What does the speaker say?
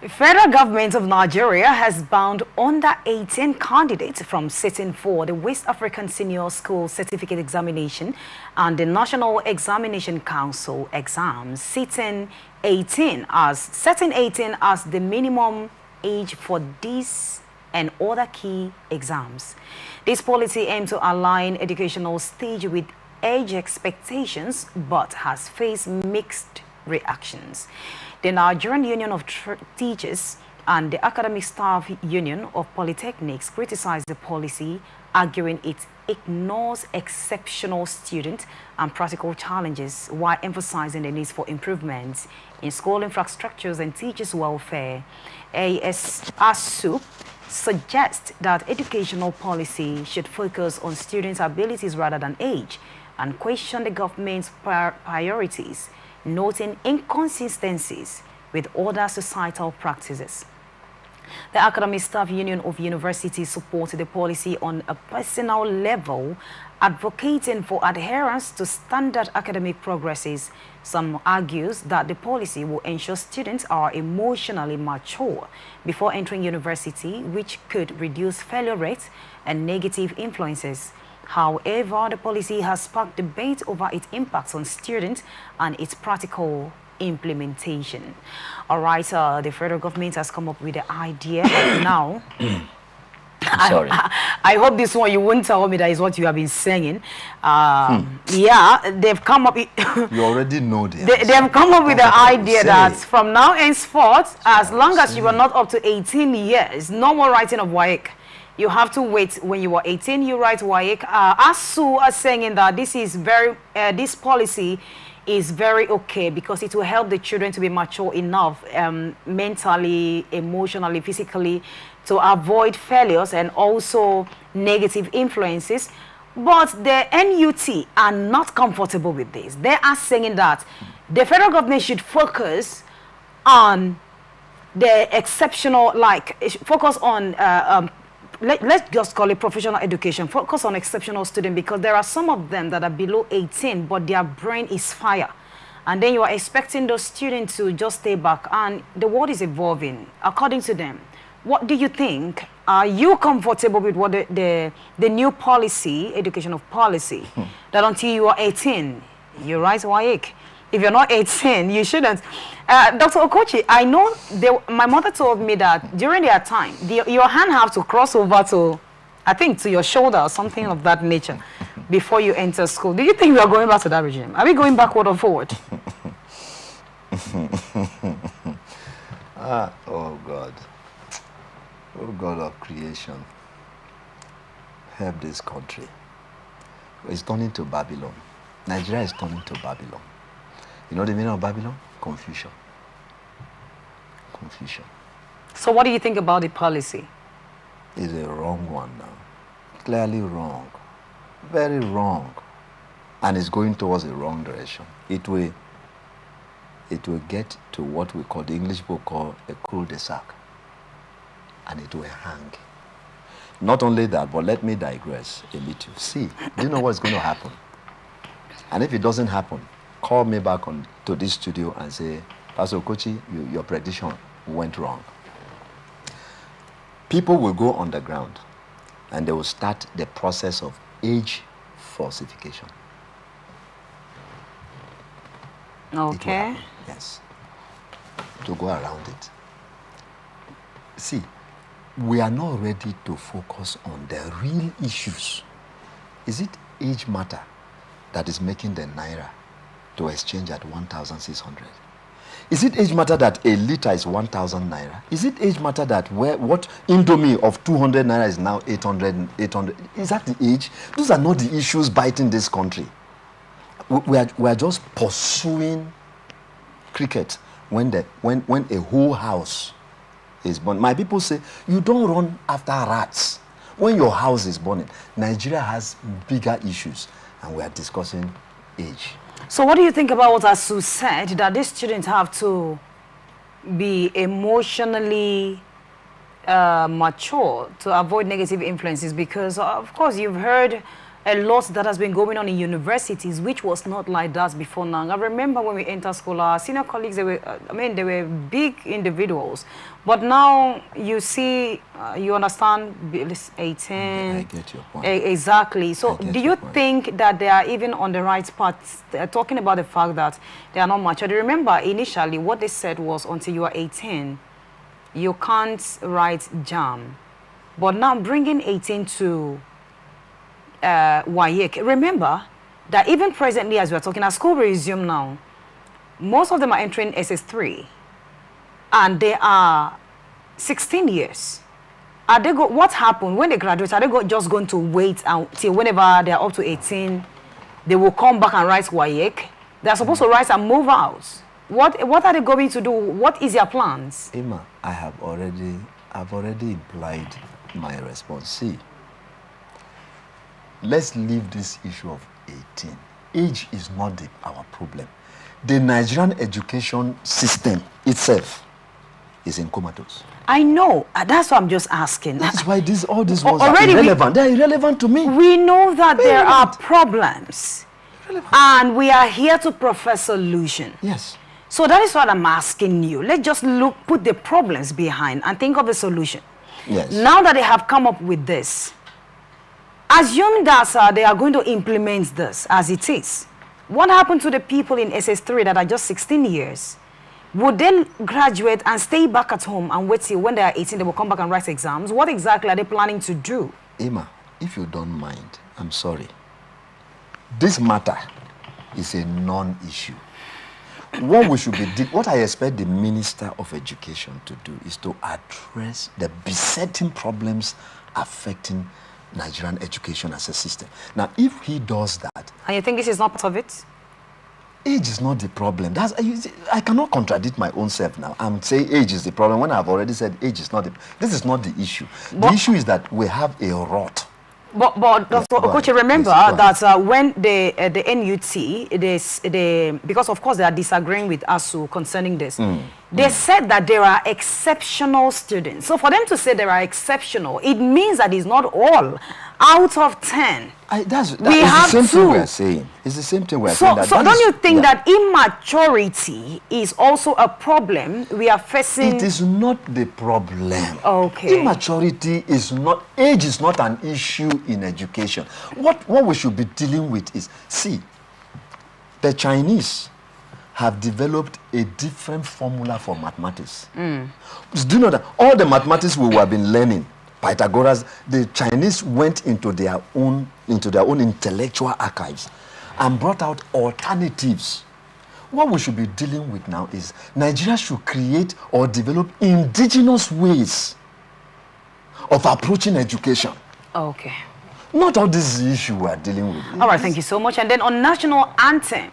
The federal government of Nigeria has banned under-18 candidates from sitting for the West African Senior School Certificate Examination and the National Examination Council exams, setting 18 as the minimum age for these and other key exams. This policy aims to align educational stage with age expectations, but has faced mixed reactions. The Nigerian Union of Teachers and the Academic Staff Union of Polytechnics criticized the policy, arguing it ignores exceptional student and practical challenges while emphasizing the need for improvements in school infrastructures and teachers' welfare. ASUU suggests that educational policy should focus on students' abilities rather than age and question the government's priorities, noting inconsistencies with other societal practices. The Academic Staff Union of Universities supported the policy on a personal level, advocating for adherence to standard academic progresses. Some argues that the policy will ensure students are emotionally mature before entering university, which could reduce failure rates and negative influences. However, the policy has sparked debate over its impacts on students and its practical implementation. All right, the federal government has come up with the idea now. Sorry. I hope this one you won't tell me that is what you have been saying. Yeah, they've come up with you already know this. They've come up with the idea that from now henceforth, as long as you are not up to 18 years, no more writing of WAEC. You have to wait when you are 18, you write WAEC. ASUU are saying that this is this policy is very okay because it will help the children to be mature enough mentally, emotionally, physically to avoid failures and also negative influences. But the NUT are not comfortable with this. They are saying that the federal government should focus on the exceptional, focus on let's just call it professional education, focus on exceptional students, because there are some of them that are below 18, but their brain is fire. And then you are expecting those students to just stay back, and the world is evolving according to them. What do you think? Are you comfortable with what the new policy, educational policy, that until you are 18, you write WAEC? If you're not 18, you shouldn't. Dr. Okochi, I know my mother told me that during their time, your hand have to cross over to, I think, to your shoulder or something of that nature before you enter school. Do you think we are going back to that regime? Are we going backward or forward? Oh God. Oh God of creation. Help this country. It's turning to Babylon. Nigeria is turning to Babylon. You know the meaning of Babylon? Confusion. Confusion. So what do you think about the policy? It's a wrong one now. Clearly wrong. Very wrong. And it's going towards the wrong direction. It will get to what we call, the English book called a cul-de-sac. And it will hang. Not only that, but let me digress a little. See, do you know what's going to happen? And if it doesn't happen, call me back to this studio and say, Pastor Okochi, your prediction went wrong. People will go underground and they will start the process of age falsification. Okay. Yes. To go around it. See, we are not ready to focus on the real issues. Is it age matter that is making the naira to exchange at 1,600? Is it age matter that a liter is 1,000 naira? Is it age matter that what Indomie of 200 naira is now 800? Is that the age? Those are not the issues biting this country. We are just pursuing cricket when a whole house is born. My people say, you don't run after rats when your house is burning. Nigeria has bigger issues, and we are discussing age. So what do you think about what ASUU said, that these students have to be emotionally mature to avoid negative influences? Because, of course, you've heard a lot that has been going on in universities, which was not like that before now. I remember when we entered school, our senior colleagues, they were, they were big individuals. But now you see, you understand, 18. I get your point. Exactly. So do you think that they are even on the right path? They're talking about the fact that they are not mature. Remember, initially, what they said was until you are 18, you can't write JAM. But now bringing 18 to WASSCE. Remember that even presently, as we're talking, as school resume now, most of them are entering SS3, and they are 16 years. Are they what happened when they graduate? Are they just going to wait until whenever they are up to 18, they will come back and write WASSCE? They're supposed to write and move out. What are they going to do? What is their plans? Emma, I've already implied my response. See, let's leave this issue of 18. Age is not our problem. The Nigerian education system itself is in comatose. I know. That's what I'm just asking. That's why all these ones are irrelevant. They're irrelevant to me. We know that there are problems. And we are here to profess solution. Yes. So that is what I'm asking you. Let's just put the problems behind and think of a solution. Yes. Now that they have come up with this, assume that they are going to implement this as it is. What happened to the people in SS3 that are just 16 years? Would they graduate and stay back at home and wait till when they are 18, they will come back and write exams? What exactly are they planning to do? Emma, if you don't mind, I'm sorry. This matter is a non-issue. What I expect the Minister of Education to do is to address the besetting problems affecting Nigerian education as a system. Now, if he does that... And you think this is not part of it? Age is not the problem. I cannot contradict my own self now. I'm saying age is the problem when I've already said age is not the... This is not the issue. The issue is that we have a rot. But Dr. Okoche, remember that when the NUT, because of course they are disagreeing with ASUU concerning this, they said that there are exceptional students. So for them to say there are exceptional, it means that it's not all out of 10. That's the same thing we're saying. It's the same thing we're saying. So don't you think that immaturity is also a problem we are facing? It is not the problem. Okay. Immaturity is not, age is not an issue in education. What we should be dealing with is, see, the Chinese have developed a different formula for mathematics. Do you know that all the mathematics we have been learning, Pythagoras, the Chinese went into their own intellectual archives and brought out alternatives. What we should be dealing with now is Nigeria should create or develop indigenous ways of approaching education. Okay. Not all this issue we are dealing with. All right, thank you so much. And then on national anthem,